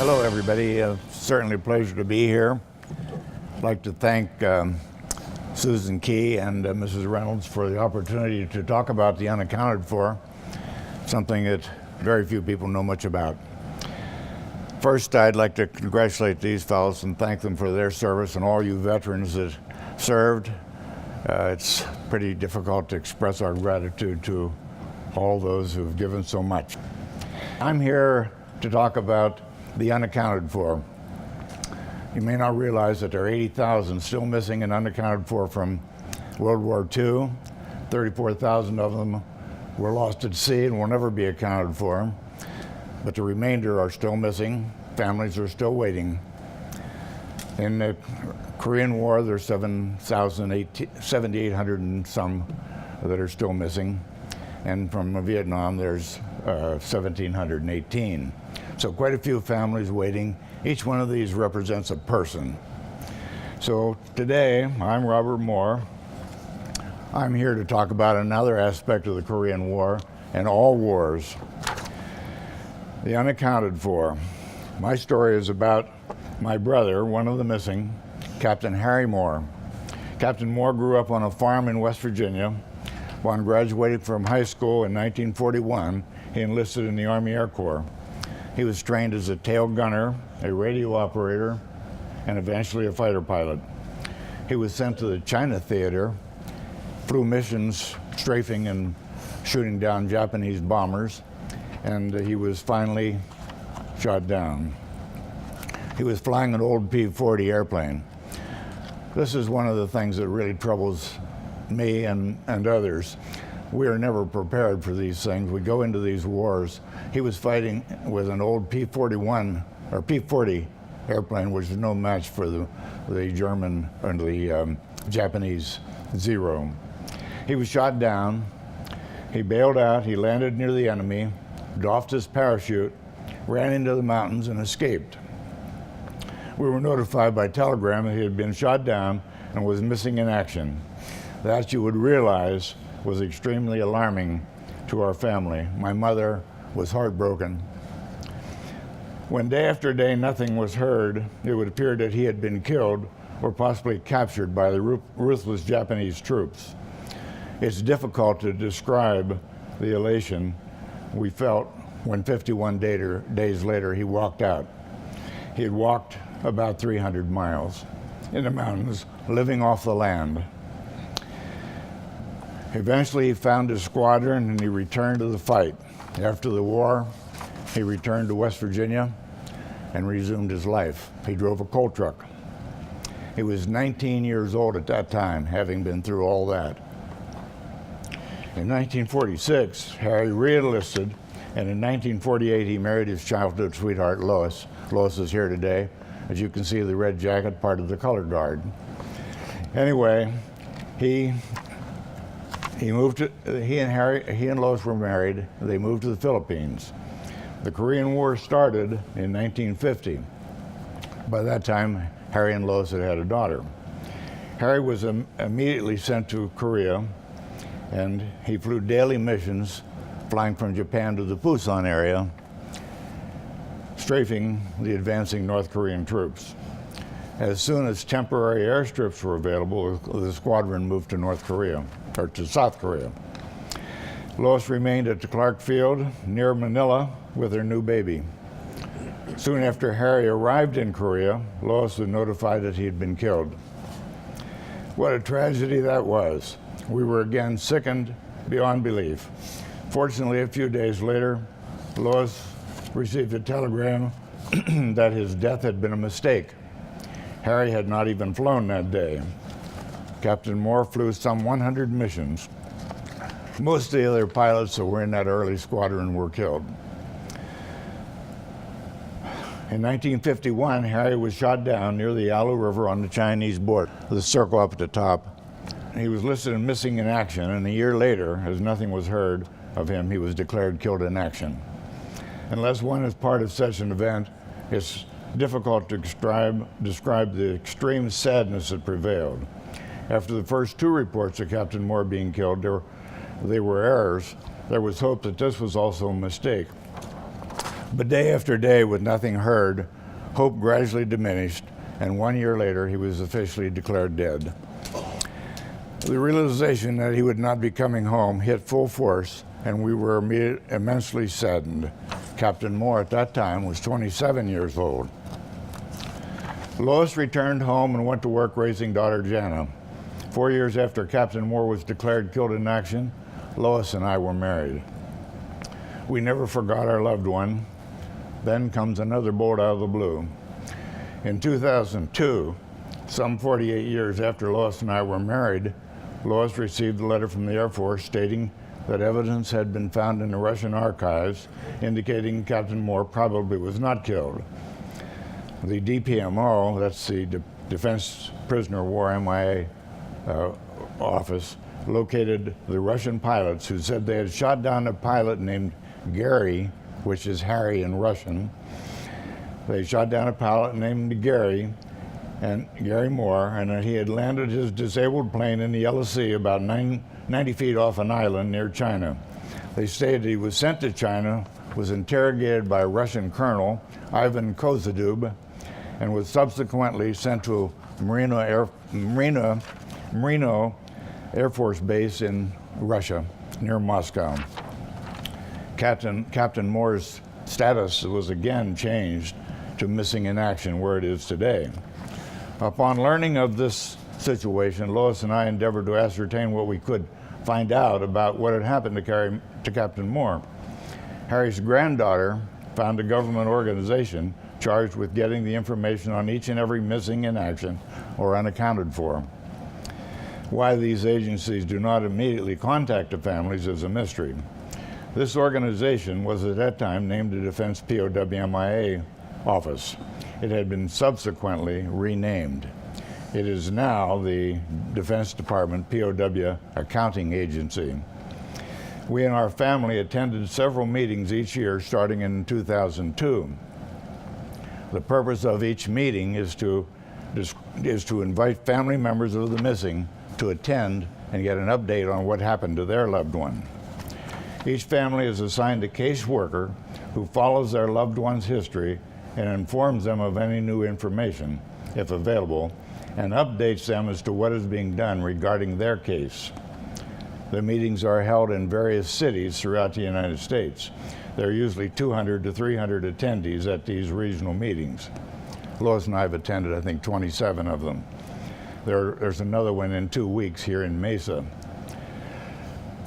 Hello, everybody. Certainly a pleasure to be here. I'd like to thank Susan Key and Mrs. Reynolds for the opportunity to talk about the unaccounted for, something that very few people know much about. First, I'd like to congratulate these fellows and thank them for their service, and all you veterans that served. It's pretty difficult to express our gratitude to all those who've given so much. I'm here to talk about the unaccounted for. You may not realize that there are 80,000 still missing and unaccounted for from World War II. 34,000 of them were lost at sea and will never be accounted for. But the remainder are still missing. Families are still waiting. In the Korean War, there's 7,800 and some that are still missing. And from Vietnam, there's 1,718. So quite a few families waiting. Each one of these represents a person. So today, I'm Robert Moore. I'm here to talk about another aspect of the Korean War and all wars. The unaccounted for. My story is about my brother, one of the missing, Captain Harry Moore. Captain Moore grew up on a farm in West Virginia. Upon graduating from high school in 1941, he enlisted in the Army Air Corps. He was trained as a tail gunner, a radio operator, and eventually a fighter pilot. He was sent to the China Theater, flew missions strafing and shooting down Japanese bombers, and he was finally shot down. He was flying an old P-40 airplane. This is one of the things that really troubles me and others. We are never prepared for these things. We go into these wars. He was fighting with an old P-41 or P-40 airplane, which is no match for the German or the Japanese Zero. He was shot down. He bailed out. He landed near the enemy, doffed his parachute, ran into the mountains, and escaped. We were notified by telegram that he had been shot down and was missing in action. That, you would realize, was extremely alarming to our family. My mother was heartbroken. When day after day nothing was heard, it would appear that he had been killed or possibly captured by the ruthless Japanese troops. It's difficult to describe the elation we felt when 51 days later he walked out. He had walked about 300 miles in the mountains, living off the land. Eventually he found his squadron and he returned to the fight. After the war, he returned to West Virginia and resumed his life. He drove a coal truck. He was 19 years old at that time, having been through all that. In 1946, Harry re-enlisted, and in 1948 he married his childhood sweetheart, Lois. Lois is here today. As you can see, the red jacket, part of the color guard. Anyway, he and Lois were married. They moved to the Philippines. The Korean War started in 1950. By that time, Harry and Lois had had a daughter. Harry was immediately sent to Korea, and he flew daily missions, flying from Japan to the Busan area, strafing the advancing North Korean troops. As soon as temporary airstrips were available, the squadron moved to North Korea, or to South Korea. Lois remained at the Clark Field near Manila with her new baby. Soon after Harry arrived in Korea, Lois was notified that he had been killed. What a tragedy that was. We were again sickened beyond belief. Fortunately, a few days later, Lois received a telegram that his death had been a mistake. Harry had not even flown that day. Captain Moore flew some 100 missions. Most of the other pilots that were in that early squadron were killed. In 1951, Harry was shot down near the Yalu River on the Chinese border, the circle up at the top. He was listed as missing in action, and a year later, as nothing was heard of him, he was declared killed in action. Unless one is part of such an event, it's difficult to describe the extreme sadness that prevailed. After the first two reports of Captain Moore being killed, they were errors. There was hope that this was also a mistake. But day after day, with nothing heard, hope gradually diminished, and 1 year later, he was officially declared dead. The realization that he would not be coming home hit full force, and we were immensely saddened. Captain Moore at that time was 27 years old. Lois returned home and went to work raising daughter Jana. 4 years after Captain Moore was declared killed in action, Lois and I were married. We never forgot our loved one. Then comes another bolt out of the blue. In 2002, some 48 years after Lois and I were married, Lois received a letter from the Air Force stating that evidence had been found in the Russian archives indicating Captain Moore probably was not killed. The DPMO, that's the Defense Prisoner of War MIA office, located the Russian pilots who said they had shot down a pilot named Gary, which is Harry in Russian. They shot down a pilot named Gary Moore, and that he had landed his disabled plane in the Yellow Sea about 90 feet off an island near China. They stated he was sent to China, was interrogated by a Russian colonel, Ivan Kozadub, and was subsequently sent to Marino Air Force Base in Russia, near Moscow. Captain Moore's status was again changed to missing in action, where it is today. Upon learning of this situation, Lois and I endeavored to ascertain what we could find out about what had happened to Captain Moore. Harry's granddaughter found a government organization charged with getting the information on each and every missing in action or unaccounted for. Why these agencies do not immediately contact the families is a mystery. This organization was at that time named the Defense POWMIA Office. It had been subsequently renamed. It is now the Defense Department POW Accounting Agency. We and our family attended several meetings each year starting in 2002. The purpose of each meeting is to invite family members of the missing to attend and get an update on what happened to their loved one. Each family is assigned a caseworker who follows their loved one's history and informs them of any new information, if available, and updates them as to what is being done regarding their case. The meetings are held in various cities throughout the United States. There are usually 200 to 300 attendees at these regional meetings. Lois and I have attended, I think, 27 of them. There's another one in 2 weeks here in Mesa.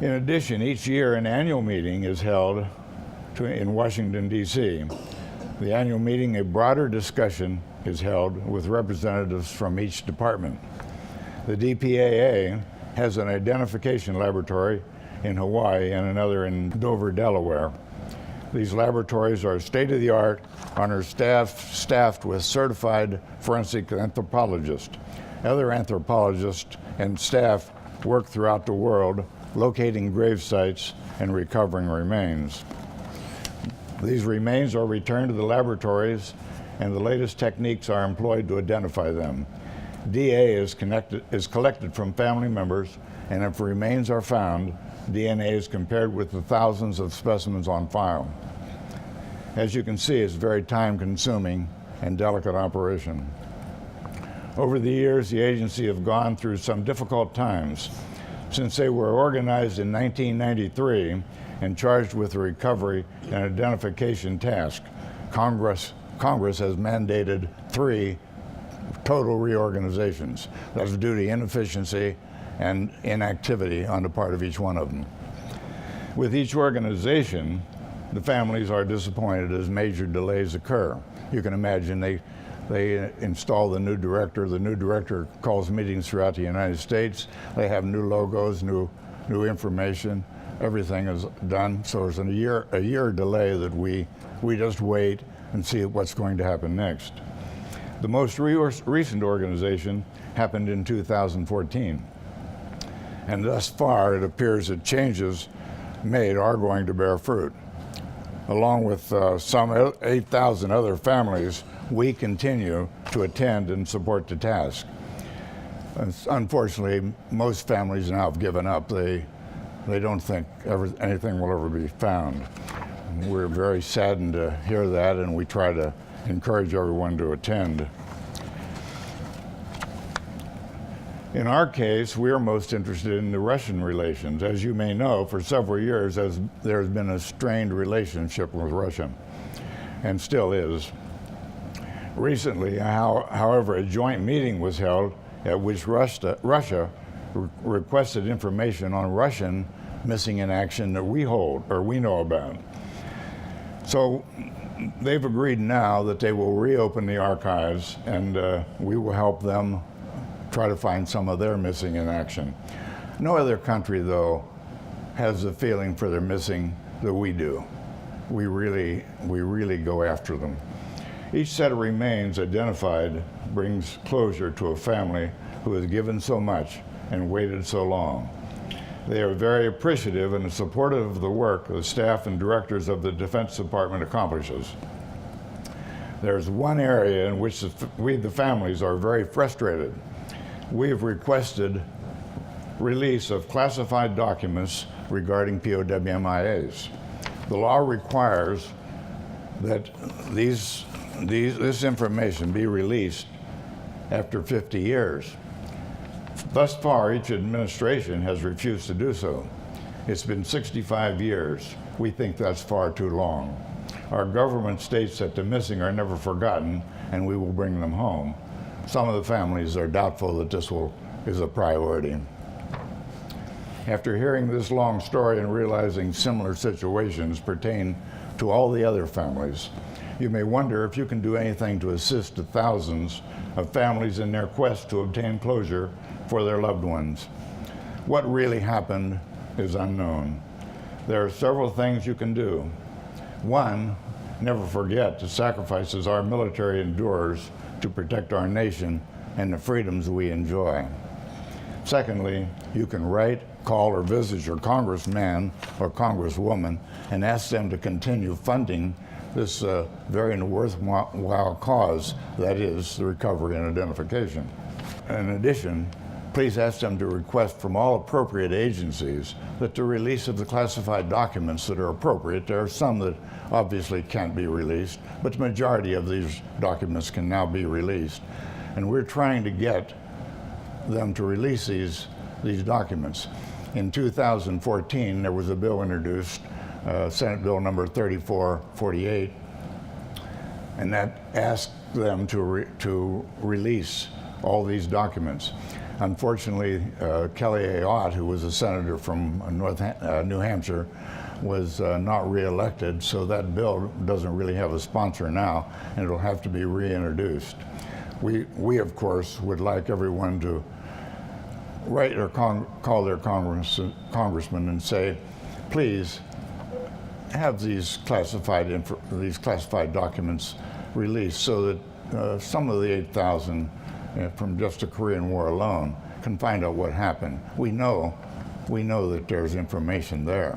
In addition, each year an annual meeting is held in Washington, D.C. The annual meeting, a broader discussion is held with representatives from each department. The DPAA has an identification laboratory in Hawaii and another in Dover, Delaware. These laboratories are state-of-the-art and are staffed with certified forensic anthropologists. Other anthropologists and staff work throughout the world locating grave sites and recovering remains. These remains are returned to the laboratories and the latest techniques are employed to identify them. DNA is collected from family members, and if remains are found, DNA is compared with the thousands of specimens on file. As you can see, it's a very time-consuming and delicate operation. Over the years, the agency have gone through some difficult times. Since they were organized in 1993 and charged with the recovery and identification task, Congress has mandated 3 total reorganizations. That's due to inefficiency and inactivity on the part of each one of them. With each organization, the families are disappointed as major delays occur. You can imagine they install the new director calls meetings throughout the United States, they have new logos, new information, everything is done. So it's a year delay that we just wait and see what's going to happen next. The most recent organization happened in 2014. And thus far, it appears that changes made are going to bear fruit. Along with some 8,000 other families, we continue to attend and support the task. Unfortunately, most families now have given up. They don't think anything will ever be found. we're very saddened to hear that, and we try to encourage everyone to attend. In our case, we are most interested in the Russian relations. As you may know, for several years there's been a strained relationship with Russia, and still is. Recently, however, a joint meeting was held at which Russia requested information on Russian missing in action that we hold, or we know about. So they've agreed now that they will reopen the archives, and we will help them try to find some of their missing in action. No other country, though, has the feeling for their missing that we do. We really go after them. Each set of remains identified brings closure to a family who has given so much and waited so long. They are very appreciative and supportive of the work the staff and directors of the Defense Department accomplishes. There's one area in which we, the families, are very frustrated. We have requested release of classified documents regarding POW/MIAs. The law requires that this information be released after 50 years. Thus far, each administration has refused to do so. It's been 65 years. We think that's far too long. Our government states that the missing are never forgotten, and we will bring them home. Some of the families are doubtful that this is a priority. After hearing this long story and realizing similar situations pertain to all the other families, you may wonder if you can do anything to assist the thousands of families in their quest to obtain closure for their loved ones. What really happened is unknown. There are several things you can do. One, never forget the sacrifices our military endures to protect our nation and the freedoms we enjoy. Secondly, you can write, call, or visit your congressman or congresswoman and ask them to continue funding this very worthwhile cause, that is, the recovery and identification. In addition, please ask them to request from all appropriate agencies that the release of the classified documents that are appropriate. There are some that obviously can't be released, but the majority of these documents can now be released. And we're trying to get them to release these documents. In 2014, there was a bill introduced, Senate Bill number 3448, and that asked them to release all these documents. Unfortunately, Kelly A. Ott, who was a senator from New Hampshire, was not reelected, so that bill doesn't really have a sponsor now, and it'll have to be reintroduced. We of course, would like everyone to write or call their congressman and say, please have these classified documents released so that some of the 8,000 from just the Korean War alone can find out what happened. We know that there's information there.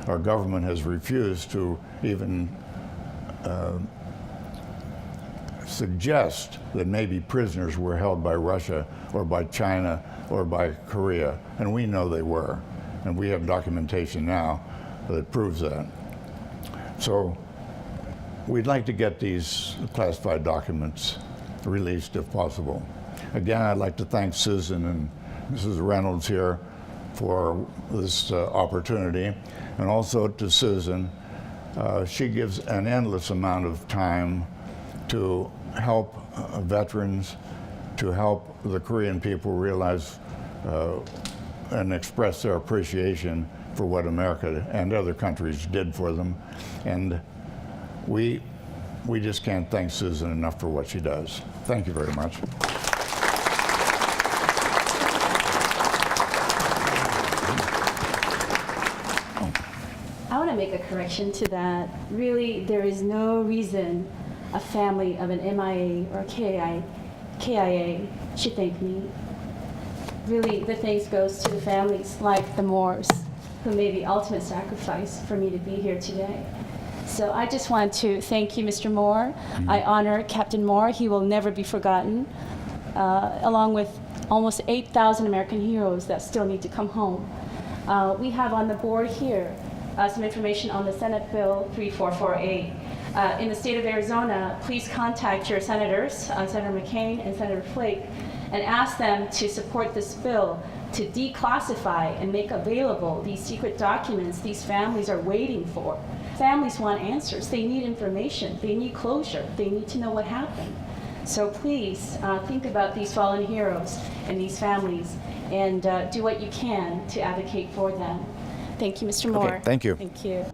Our government has refused to even suggest that maybe prisoners were held by Russia or by China or by Korea, and we know they were. And we have documentation now that proves that. So we'd like to get these classified documents released if possible. Again, I'd like to thank Susan and Mrs. Reynolds here for this opportunity, and also to Susan. She gives an endless amount of time to help veterans, to help the Korean people realize and express their appreciation for what America and other countries did for them. And we just can't thank Susan enough for what she does. Thank you very much. I want to make a correction to that. Really, there is no reason a family of an MIA or KIA should thank me. Really, the thanks goes to the families like the Moores, who made the ultimate sacrifice for me to be here today. So I just want to thank you, Mr. Moore. I honor Captain Moore. He will never be forgotten, along with almost 8,000 American heroes that still need to come home. We have on the board here some information on the Senate Bill 3448. In the state of Arizona, please contact your senators, Senator McCain and Senator Flake, and ask them to support this bill to declassify and make available these secret documents these families are waiting for. Families want answers. They need information. They need closure. They need to know what happened. So please think about these fallen heroes and these families and do what you can to advocate for them. Thank you, Mr. Moore. Okay, thank you. Thank you.